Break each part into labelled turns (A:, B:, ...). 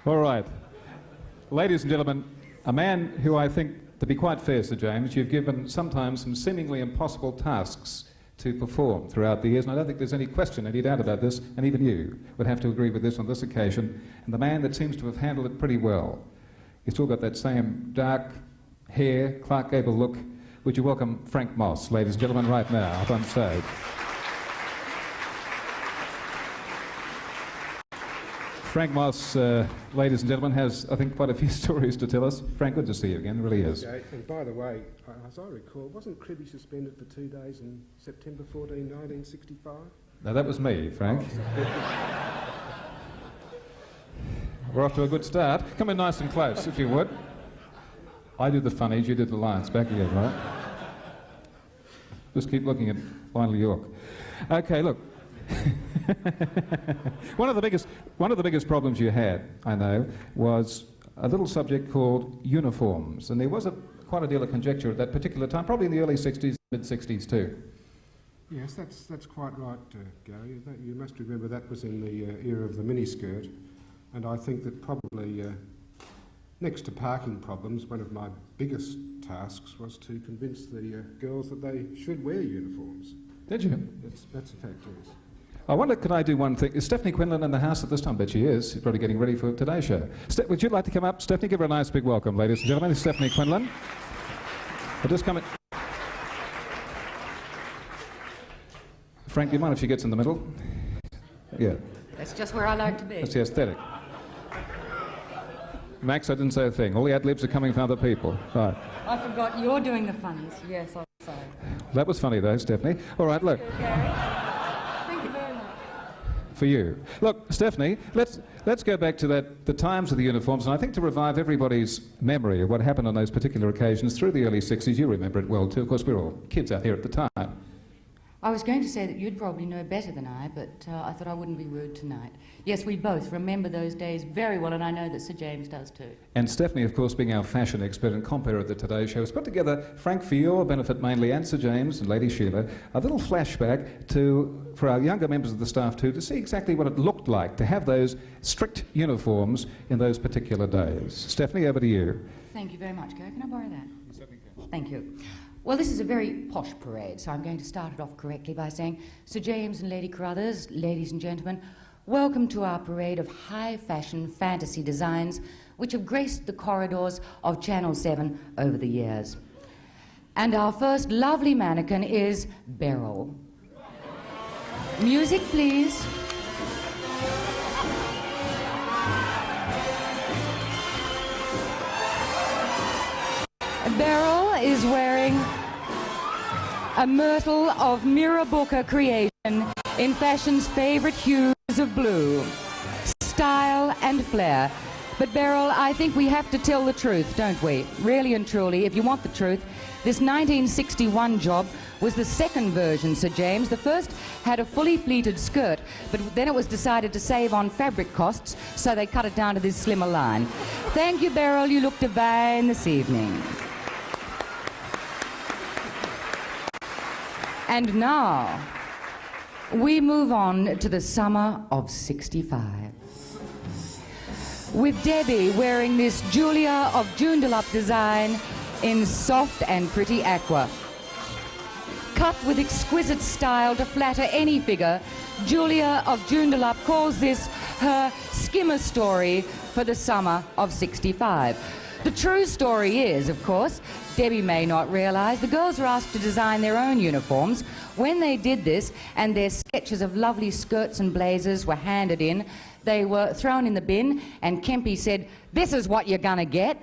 A: All right. Ladies and gentlemen, a man who I think, to be quite fair, Sir James, you've given sometimes some seemingly impossible tasks to perform throughout the years, and I don't think there's any question, any doubt about this, and even you would have to agree with this on this occasion, and the man that seems to have handled it pretty well. He's still got that same dark hair, Clark Gable look. Would you welcome Frank Moss, ladies and gentlemen, right now, up on stage. Frank Moss, ladies and gentlemen, has, I think, quite a few stories to tell us. Frank, good to see you again, it really is.
B: Okay. And by the way, as I recall, wasn't Cribby suspended for 2 days in September 14, 1965?
A: No, that was me, Frank. We're off to a good start. Come in nice and close, if you would. I do the funnies, you do the lines. Back again, right? Just keep looking at Lionel York. Okay, look. One of the biggest problems you had, I know, was a little subject called uniforms, and there was quite a deal of conjecture at that particular time, probably in the early 60s, mid-60s too.
B: Yes, that's quite right, Gary. You must remember that was in the era of the miniskirt, and I think that probably next to parking problems, one of my biggest tasks was to convince the girls that they should wear uniforms.
A: Did you?
B: That's a fact, yes.
A: I wonder, could I do one thing? Is Stephanie Quinlan in the house at this time? Bet she is. She's probably getting ready for today's show. Would you like to come up? Stephanie, give her a nice big welcome, ladies and gentlemen. This is Stephanie Quinlan. I'll just come in. Frank, do you mind if she gets in the middle? Yeah.
C: That's just where I like to be.
A: That's the aesthetic. Max, I didn't say a thing. All the ad-libs are coming from other people. Right.
C: I forgot you're doing the funnies. Yes, I'm sorry.
A: That was funny, though, Stephanie. All right, look.
C: Thank you very much.
A: For you. Look, Stephanie, let's go back to the times of the uniforms, and I think to revive everybody's memory of what happened on those particular occasions through the early 60s. You remember it well, too. Of course, we were all kids out here at the time.
C: I was going to say that you'd probably know better than I, but I thought I wouldn't be rude tonight. Yes, we both remember those days very well, and I know that Sir James does too. And
A: Stephanie, of course, being our fashion expert and compere at the Today Show, has put together, Frank, for your benefit mainly, and Sir James and Lady Sheila, a little flashback for our younger members of the staff too, to see exactly what it looked like to have those strict uniforms in those particular days. Stephanie, over to you.
C: Thank you very much, Gary. Can I borrow that?
A: You certainly can.
C: Thank you. Well, this is a very posh parade, so I'm going to start it off correctly by saying, Sir James and Lady Cruthers, ladies and gentlemen, welcome to our parade of high-fashion fantasy designs which have graced the corridors of Channel 7 over the years. And our first lovely mannequin is Beryl. Music, please. Beryl is wearing a myrtle of Mira Booker creation in fashion's favorite hues of blue, style and flair. But Beryl, I think we have to tell the truth, don't we? Really and truly, if you want the truth, this 1961 job was the second version, Sir James. The first had a fully pleated skirt, but then it was decided to save on fabric costs, so they cut it down to this slimmer line. Thank you, Beryl. You look divine this evening. And now, we move on to the summer of '65. With Debbie wearing this Julia of Joondalup design in soft and pretty aqua. Cut with exquisite style to flatter any figure, Julia of Joondalup calls this her skimmer story for the summer of '65. The true story is, of course, Debbie may not realise, the girls were asked to design their own uniforms. When they did this, and their sketches of lovely skirts and blazers were handed in, they were thrown in the bin, and Kempy said, "This is what you're gonna get."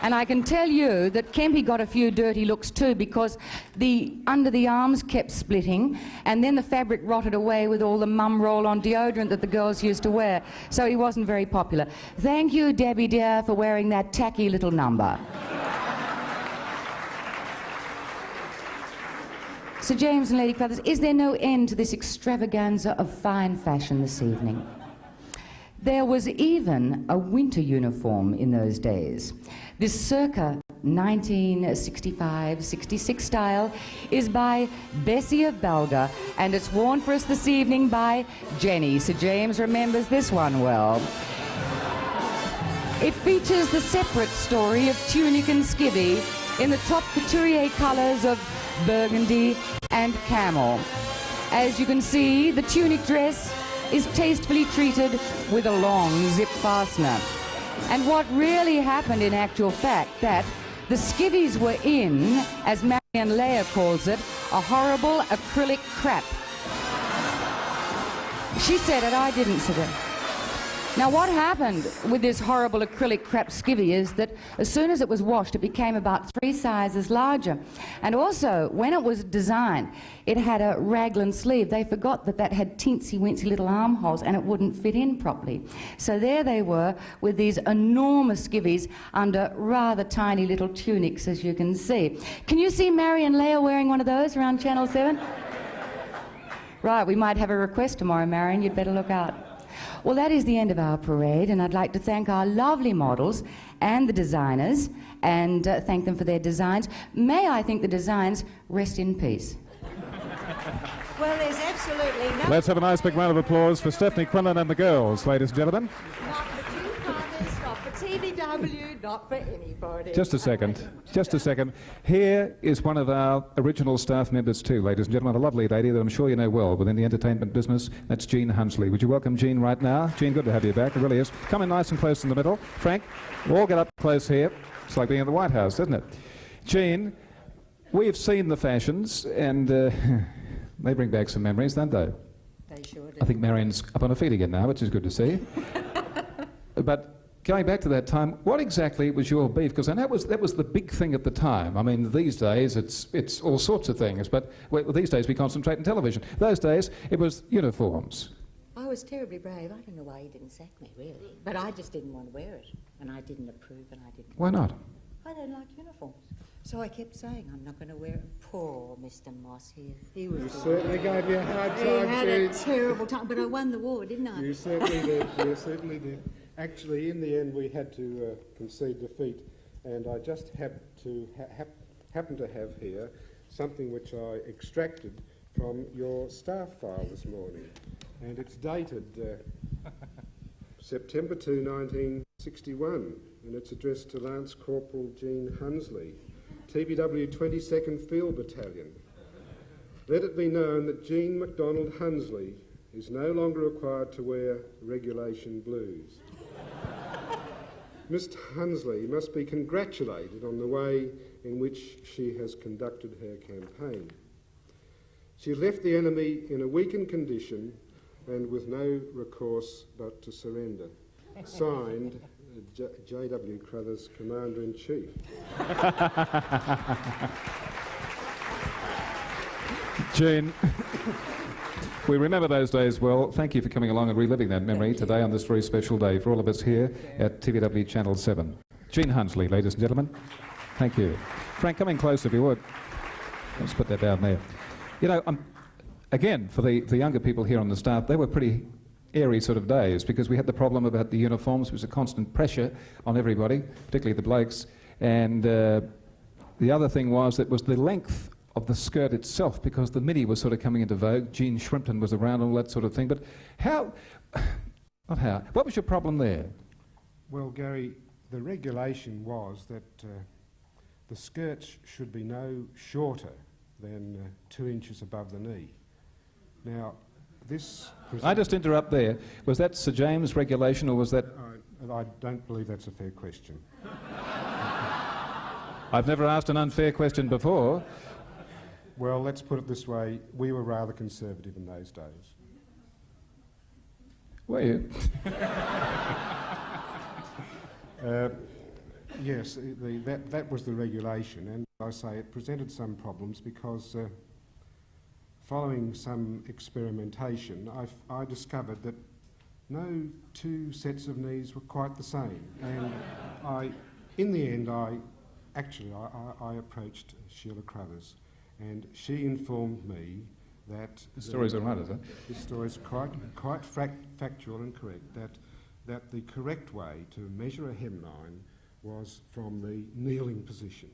C: And I can tell you that Kempy got a few dirty looks too, because the under the arms kept splitting, and then the fabric rotted away with all the mum roll-on deodorant that the girls used to wear. So he wasn't very popular. Thank you, Debbie dear, for wearing that tacky little number. Sir James and Lady Cruthers, is there no end to this extravaganza of fine fashion this evening? There was even a winter uniform in those days. This circa 1965-66 style is by Bessie of Balga, and it's worn for us this evening by Jenny. Sir James remembers this one well. It features the separate story of tunic and skivvy in the top couturier colours of burgundy and camel. As you can see, the tunic dress is tastefully treated with a long zip fastener. And what really happened in actual fact, that the skivvies were in, as Marion Leah calls it, a horrible acrylic crap. She said it, I didn't say it. Now what happened with this horrible acrylic crap skivvy is that as soon as it was washed, it became about 3 sizes larger. And also, when it was designed, it had a raglan sleeve. They forgot that that had teensy-weensy little armholes and it wouldn't fit in properly. So there they were with these enormous skivvies under rather tiny little tunics, as you can see. Can you see Marion Leah wearing one of those around Channel 7? Right, we might have a request tomorrow, Marion. You'd better look out. Well, that is the end of our parade, and I'd like to thank our lovely models and the designers, and thank them for their designs. May I think the designs rest in peace.
D: Well, there's absolutely no...
A: Let's have a nice big round of applause for Stephanie Quinlan and the girls, ladies and gentlemen.
D: Not for two fathers, not for TVW, not for anybody.
A: Just a second. Here is one of our original staff members too, ladies and gentlemen, a lovely lady that I'm sure you know well within the entertainment business. That's Jean Hunsley. Would you welcome Jean right now? Jean, good to have you back. It really is. Come in nice and close in the middle. Frank, we'll all get up close here. It's like being in the White House, isn't it? Jean, we've seen the fashions, and they bring back some memories, don't they?
D: They sure do.
A: I think Marion's up on her feet again now, which is good to see. But going back to that time, what exactly was your beef? Because I know that was the big thing at the time. I mean, these days it's all sorts of things, but these days we concentrate on television. Those days it was uniforms.
D: I was terribly brave. I don't know why he didn't sack me, really. But I just didn't want to wear it, and I didn't approve, and I didn't...
A: Why not?
D: I don't like uniforms. So I kept saying, I'm not going to wear it. Poor Mr. Moss here. He was...
B: You certainly gave you a hard time,
D: He had a terrible time, but I won the war, didn't I?
B: You certainly did. You certainly did. Actually, in the end, we had to concede defeat, and I just happen to have here something which I extracted from your staff file this morning, and it's dated September 2, 1961, and it's addressed to Lance Corporal Jean Hunsley, TVW 22nd Field Battalion. Let it be known that Jean MacDonald Hunsley is no longer required to wear regulation blues. Miss Hunsley must be congratulated on the way in which she has conducted her campaign. She left the enemy in a weakened condition and with no recourse but to surrender. Signed, J.W. Cruthers, Commander-in-Chief.
A: Jean, we remember those days well. Thank you for coming along and reliving that memory today on this very special day for all of us here at TVW Channel 7. Jean Hunsley, ladies and gentlemen. Thank you. Frank, come in close if you would. Let's put that down there. You know, again, for the younger people here on the staff, they were pretty airy sort of days because we had the problem about the uniforms. There was a constant pressure on everybody, particularly the blokes. And the other thing was that was the length of the skirt itself, because the midi was sort of coming into vogue. Jean Shrimpton was around, all that sort of thing. But what was your problem there?
B: Well, Gary, the regulation was that the skirts should be no shorter than 2 inches above the knee. Now, this...
A: I just interrupt there. Was that Sir James regulation, or was that...
B: I don't believe that's a fair question.
A: I've never asked an unfair question before.
B: Well, let's put it this way. We were rather conservative in those days.
A: Were you?
B: Yes, that was the regulation, and I say it presented some problems because following some experimentation, I discovered that no 2 sets of knees were quite the same, and in the end, I approached Sheila Cruthers, and she informed me that...
A: The story's all right, is it?
B: This story is quite factual and correct, that the correct way to measure a hemline was from the kneeling position.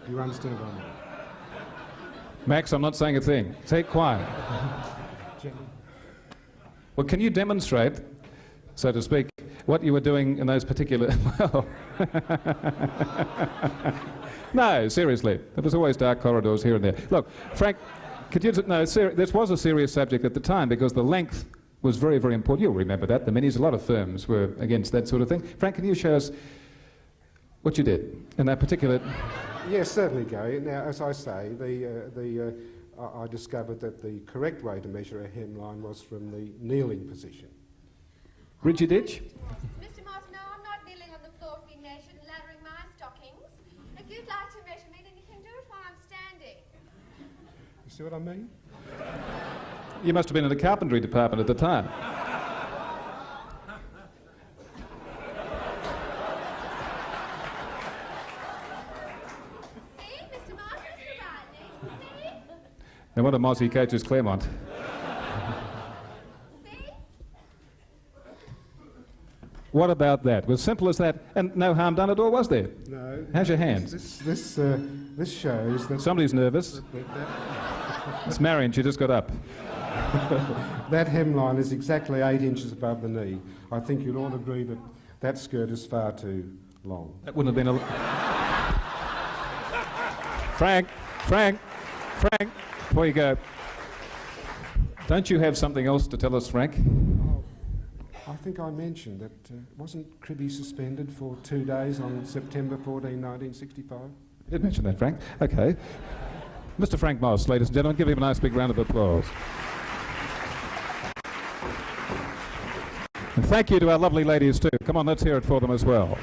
B: Do you understand what I mean?
A: Max, I'm not saying a thing. Stay quiet. Well, can you demonstrate, so to speak, what you were doing in those particular... Well... No, seriously. There was always dark corridors here and there. Look, Frank, could you... No, this was a serious subject at the time because the length was very, very important. You'll remember that. The minis, a lot of firms were against that sort of thing. Frank, can you show us what you did in that particular...
B: Yes, certainly, Gary. Now, as I say, I discovered that the correct way to measure a hemline was from the kneeling position.
A: Bridget Ditch?
E: Mr. Martineau, I'm not kneeling on the floor to be measured and lathering my stockings. If you'd like to measure me, then you can do it while I'm standing.
B: You see what I mean?
A: You must have been in the carpentry department at the time.
E: See, Mr. Martin's providing. See?
A: And what a Mozzie coaches Claremont.
E: See?
A: What about that? Was simple as that, and no harm done at all, was there?
B: No.
A: How's your hands?
B: This shows that...
A: Somebody's nervous. It's Marion, she just got up.
B: That hemline is exactly 8 inches above the knee. I think you'd all agree that that skirt is far too long.
A: That wouldn't have been a... Frank, before you go, don't you have something else to tell us, Frank?
B: I think I mentioned that wasn't Cribby suspended for 2 days on September 14, 1965?
A: You did mention that, Frank. Okay. Mr. Frank Moss, ladies and gentlemen, give him a nice big round of applause. And thank you to our lovely ladies too. Come on, let's hear it for them as well.